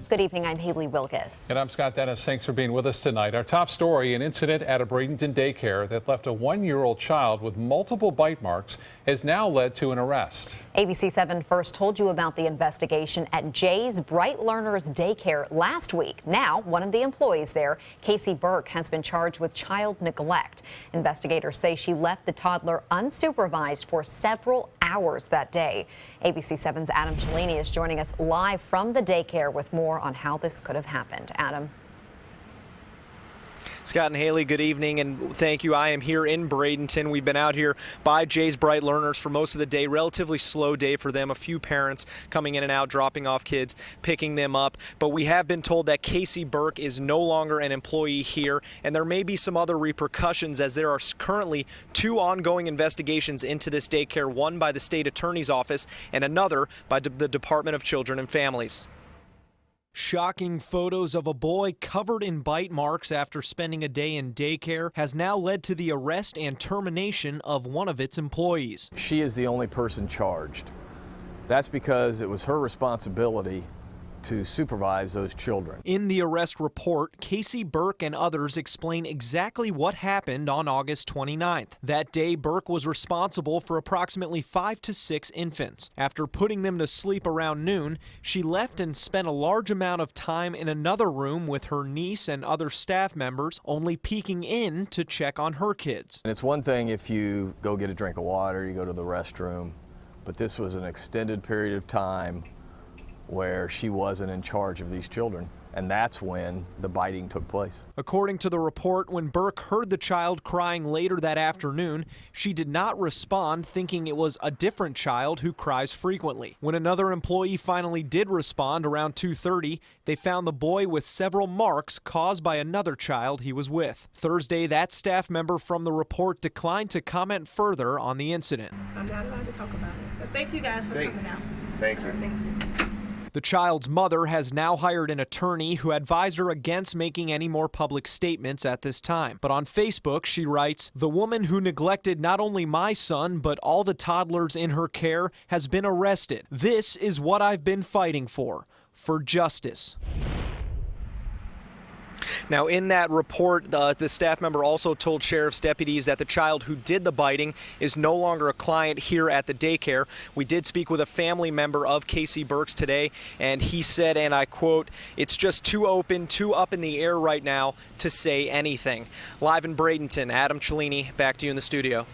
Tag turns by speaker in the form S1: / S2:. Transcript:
S1: Good evening, I'm Haley Wilkes.
S2: And I'm Scott Dennis. Thanks for being with us tonight. Our top story, an incident at a Bradenton daycare that left a 1-year-old child with multiple bite marks has now led to an arrest.
S1: ABC 7 first told you about the investigation at Jay's Bright Learners Daycare last week. Now, one of the employees there, Casey Burke, has been charged with child neglect. Investigators say she left the toddler unsupervised for several hours that day. ABC 7's Adam Cellini is joining us live from the daycare with more on how this could have happened. Adam.
S3: Scott and Haley, good evening and thank you. I am here in Bradenton. We've been out here by Jay's Bright Learners for most of the day. Relatively slow day for them. A few parents coming in and out, dropping off kids, picking them up. But we have been told that Casey Burke is no longer an employee here, and there may be some other repercussions as there are currently 2 ongoing investigations into this daycare, one by the state attorney's office and another by the Department of Children and Families. Shocking photos of a boy covered in bite marks after spending a day in daycare has now led to the arrest and termination of one of its employees.
S4: She is the only person charged. That's because it was her responsibility to supervise those children.
S3: In the arrest report, Casey Burke and others explain exactly what happened on August 29th. That day, Burke was responsible for approximately 5 to 6 infants. After putting them to sleep around noon, she left and spent a large amount of time in another room with her niece and other staff members, only peeking in to check on her kids.
S4: And it's one thing if you go get a drink of water, you go to the restroom, but this was an extended period of time where she wasn't in charge of these children, and that's when the biting took place.
S3: According to the report, when Burke heard the child crying later that afternoon, she did not respond, thinking it was a different child who cries frequently. When another employee finally did respond around 2:30, they found the boy with several marks caused by another child he was with. Thursday, that staff member from the report declined to comment further on the incident.
S5: I'm not allowed to talk about it, but thank you guys for coming out.
S4: Thank you.
S3: The child's mother has now hired an attorney who advised her against making any more public statements at this time. But on Facebook, she writes, "The woman who neglected not only my son, but all the toddlers in her care has been arrested. This is what I've been fighting for justice." Now, in that report, the staff member also told sheriff's deputies that the child who did the biting is no longer a client here at the daycare. We did speak with a family member of Casey Burke's today, and he said, and I quote, "It's just too open, too up in the air right now to say anything." Live in Bradenton, Adam Cellini, back to you in the studio.